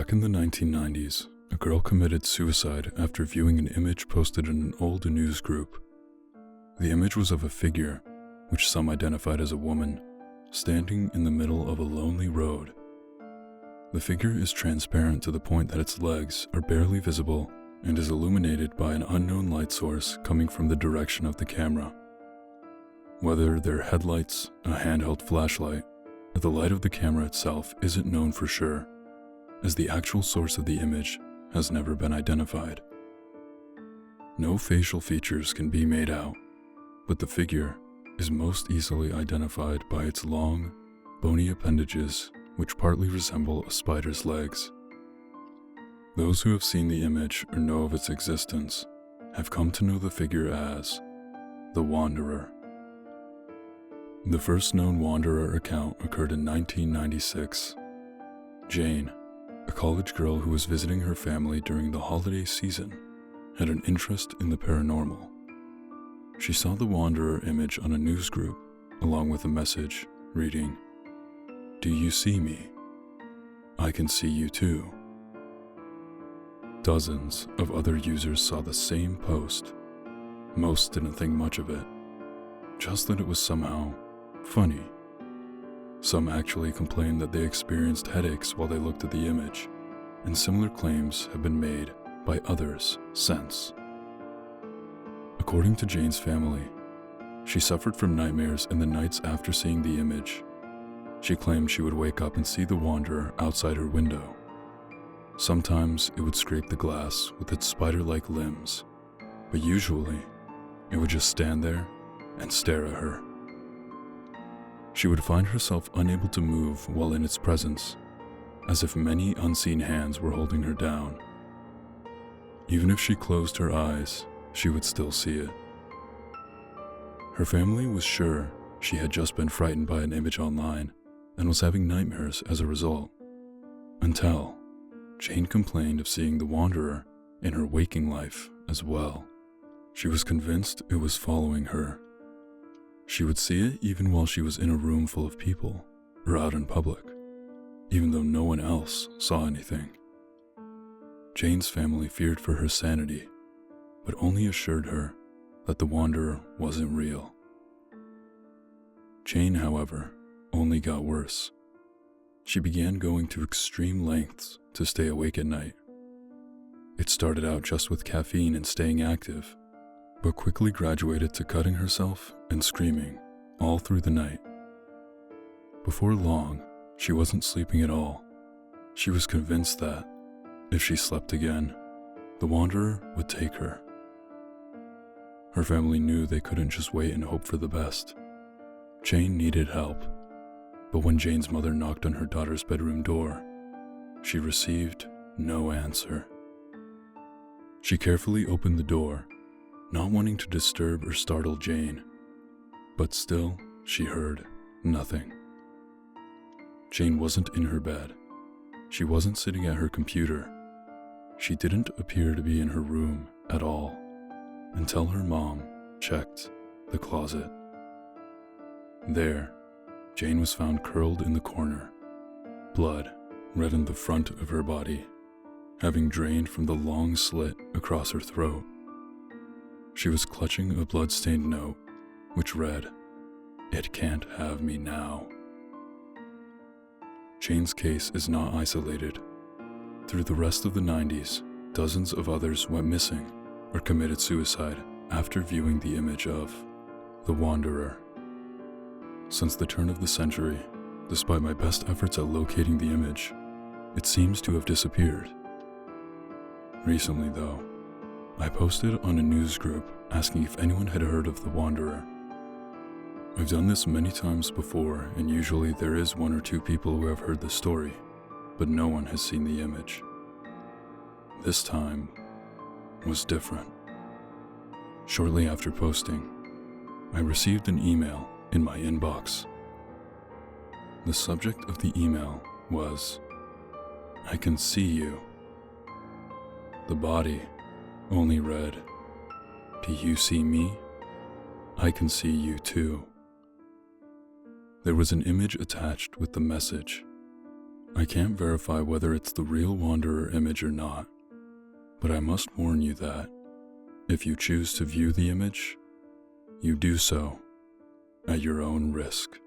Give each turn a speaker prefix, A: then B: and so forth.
A: Back in the 1990s, a girl committed suicide after viewing an image posted in an old news group. The image was of a figure, which some identified as a woman, standing in the middle of a lonely road. The figure is transparent to the point that its legs are barely visible and is illuminated by an unknown light source coming from the direction of the camera. Whether they're headlights, a handheld flashlight, or the light of the camera itself isn't known for sure, as the actual source of the image has never been identified. No facial features can be made out, but the figure is most easily identified by its long, bony appendages which partly resemble a spider's legs. Those who have seen the image or know of its existence have come to know the figure as the Wanderer. The first known Wanderer account occurred in 1996. Jane, a college girl who was visiting her family during the holiday season, had an interest in the paranormal. She saw the Wanderer image on a news group, along with a message reading, "Do you see me? I can see you too." Dozens of other users saw the same post. Most didn't think much of it, just that it was somehow funny. Some actually complained that they experienced headaches while they looked at the image, and similar claims have been made by others since. According to Jane's family, she suffered from nightmares in the nights after seeing the image. She claimed she would wake up and see the Wanderer outside her window. Sometimes it would scrape the glass with its spider-like limbs, but usually it would just stand there and stare at her. She would find herself unable to move while in its presence, as if many unseen hands were holding her down. Even if she closed her eyes, she would still see it. Her family was sure she had just been frightened by an image online and was having nightmares as a result, until Jane complained of seeing the Wanderer in her waking life as well. She was convinced it was following her. She would see it even while she was in a room full of people or out in public, even though no one else saw anything. Jane's family feared for her sanity, but only assured her that the Wanderer wasn't real. Jane, however, only got worse. She began going to extreme lengths to stay awake at night. It started out just with caffeine and staying active, but quickly graduated to cutting herself and screaming all through the night. Before long, she wasn't sleeping at all. She was convinced that, if she slept again, the Wanderer would take her. Her family knew they couldn't just wait and hope for the best. Jane needed help, but when Jane's mother knocked on her daughter's bedroom door, she received no answer. She carefully opened the door, not wanting to disturb or startle Jane, but still she heard nothing. Jane wasn't in her bed. She wasn't sitting at her computer. She didn't appear to be in her room at all until her mom checked the closet. There, Jane was found curled in the corner, blood red in the front of her body, having drained from the long slit across her throat. She was clutching a blood-stained note, which read, "It can't have me now." Jane's case is not isolated. Through the rest of the 90s, dozens of others went missing or committed suicide after viewing the image of the Wanderer. Since the turn of the century, despite my best efforts at locating the image, it seems to have disappeared. Recently, though, I posted on a news group asking if anyone had heard of the Wanderer. I've done this many times before, and usually there is one or two people who have heard the story, but no one has seen the image. This time was different. Shortly after posting, I received an email in my inbox. The subject of the email was, "I can see you." The body only read, "Do you see me? I can see you too." There was an image attached with the message, I can't verify whether it's the real Wanderer image or not, but I must warn you that if you choose to view the image, you do so at your own risk.